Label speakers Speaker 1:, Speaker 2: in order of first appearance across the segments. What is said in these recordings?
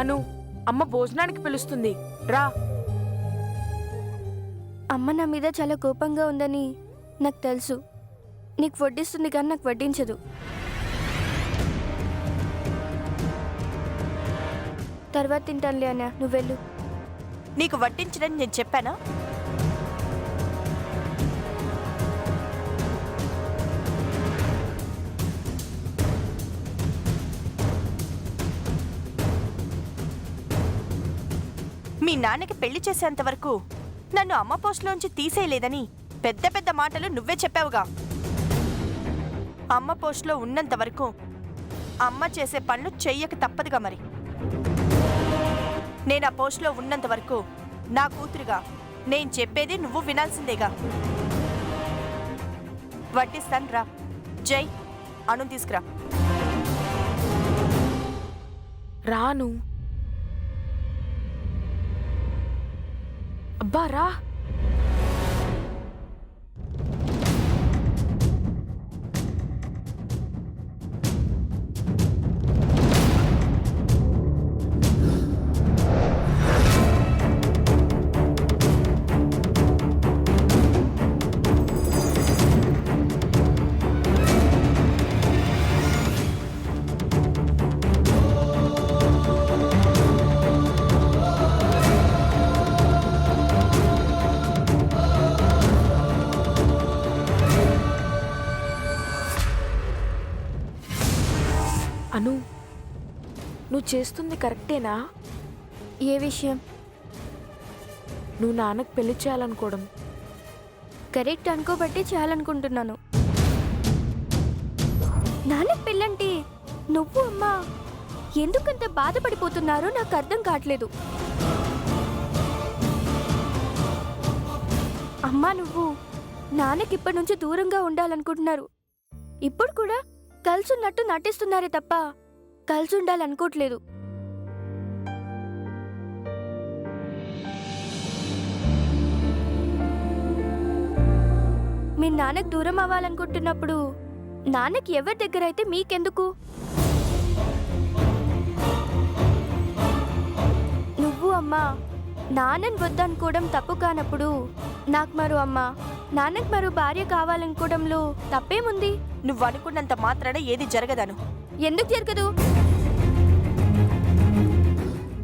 Speaker 1: అను, అమ్మ భోజనానికి పిలుస్తుంది, రా.
Speaker 2: అమ్మ నా మీద చాలా కోపంగా ఉందని నాకు తెలుసు. నీకు వడ్డిస్తుంది కానీ నాకు వడ్డించదు. తర్వాత తింటానులే అన్న, నువ్వు వెళ్ళు.
Speaker 3: నీకు వడ్డించడని నేను చెప్పానా? మీ నాన్నకి పెళ్లి చేసేంత వరకు నన్ను అమ్మ పోస్టులోంచి తీసేయలేదని పెద్ద పెద్ద మాటలు నువ్వే చెప్పావుగా. అమ్మ పోస్టులో ఉన్నంత వరకు అమ్మ చేసే పనులు చెయ్యక తప్పదుగా. మరి నేను ఆ పోస్టులో ఉన్నంత వరకు నా కూతురుగా నేను చెప్పేది నువ్వు వినాల్సిందేగా. వడ్డిస్తాను, రా. జై, అను తీసుకురా.
Speaker 1: రాను. అబ్బా రా. అను, నువ్వు చేస్తుంది కరెక్టేనా?
Speaker 2: ఏ విషయం?
Speaker 1: నువ్వు నాన్నకు పెళ్లి చేయాలనుకోవడం.
Speaker 2: కరెక్ట్ అనుకోబట్టి చేయాలనుకుంటున్నాను. నాన్నకి పెళ్ళంటే నువ్వు అమ్మా ఎందుకంత బాధపడిపోతున్నారో నాకు అర్థం కావట్లేదు. అమ్మా నువ్వు నాన్నకి ఇప్పటి నుంచి దూరంగా ఉండాలనుకుంటున్నారు. ఇప్పుడు కూడా కలిసున్నట్టు నటిస్తున్నారే తప్ప కలిసి ఉండాలనుకోవట్లేదు. మీ నాన్నకు దూరం అవ్వాలనుకుంటున్నప్పుడు నాన్నకి ఎవరి దగ్గర అయితే మీకెందుకు? నువ్వు అమ్మా నాన్నని వద్దనుకోవడం తప్పు కానప్పుడు నాకు మరో అమ్మ, నాన్నకు మరో భార్య కావాలనుకోవడంలో తప్పేముంది?
Speaker 3: నువ్వు అనుకున్నంత మాత్రాన ఏది జరగదను.
Speaker 2: ఎందుకు జరగదు?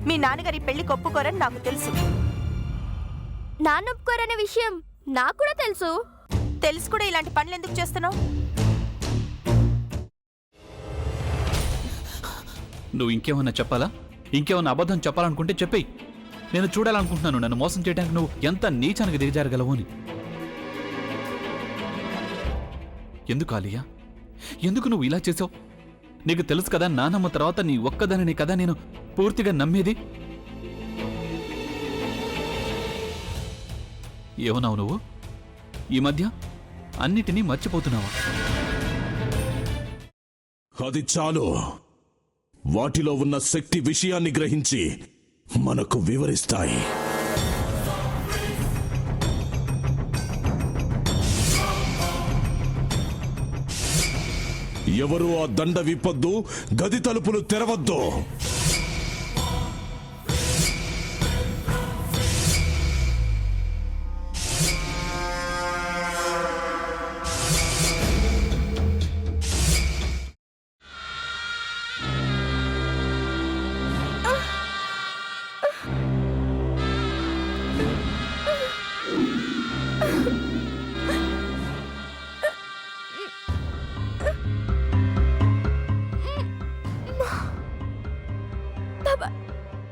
Speaker 3: మీ నాన్నగారి పెళ్లి ఒప్పుకోరని నాకు తెలుసు.
Speaker 2: నాన్న ఒప్పుకోరనే విషయం నాకు కూడా తెలుసు.
Speaker 3: తెలుసు కూడా ఇలాంటి పనులు ఎందుకు చేస్తున్నావు?
Speaker 4: నువ్వు ఇంకేమన్నా చెప్పాలా? ఇంకేమన్నా అబద్ధం చెప్పాలనుకుంటే చెప్పేయి. నేను చూడాలనుకుంటున్నాను నన్ను మోసం చేయడానికి నువ్వు ఎంత నీచానికి దిగజారగలవు అని. ఎందుకు ఆలియా, ఎందుకు నువ్వు ఇలా చేసావు? నీకు తెలుసు కదా నానమ్మ తర్వాత నీ ఒక్కదానిని కదా నేను పూర్తిగా నమ్మేది. ఏమన్నావు నువ్వు? ఈ మధ్య అన్నిటినీ మర్చిపోతున్నావా?
Speaker 5: అది చాలు. వాటిలో ఉన్న శక్తి విషయాన్ని గ్రహించి మనకు వివరిస్తాయి. ఎవరు ఆ దండ విప్పొద్దు, గది తలుపులు తెరవద్దు.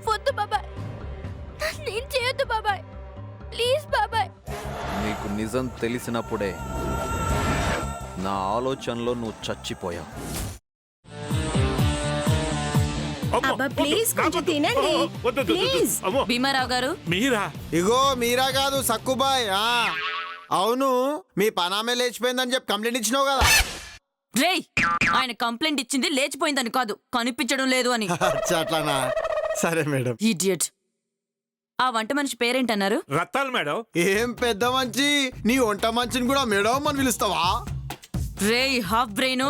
Speaker 2: వద్దు బాబాయ్, నేను చేయొద్దు బాబాయ్, ప్లీజ్ బాబాయ్.
Speaker 6: నీకు నిజం తెలిసినప్పుడే నా ఆలోచనలో నువ్వు చచ్చిపోయావు.
Speaker 7: ప్లీజ్ కొంచెం తినండి ప్లీజ్.
Speaker 8: భీమారావు గారు
Speaker 9: మీరా?
Speaker 10: ఇగో మీరా కాదు సక్కుబాయ్. అవును, మీ పనామే లేచిపోయిందని చెప్పి కంప్లైంట్ ఇచ్చినావు కదా.
Speaker 8: రేయ్, ఆయన కంప్లైంట్ ఇచ్చింది లేచిపోయిందని కాదు, కనిపించడం లేదు అని.
Speaker 10: అట్లానా? సరే మేడం.
Speaker 8: ఇడియట్. ఆ వంట మనిషి పేరేంటన్నారు?
Speaker 9: రత్తాలు మేడం.
Speaker 10: ఏం పెద్ద మంచి, నీ వంట మంచిని కూడా మేడం అని పిలుస్తావా?
Speaker 8: రేయ్ హాఫ్ బ్రెయిన్,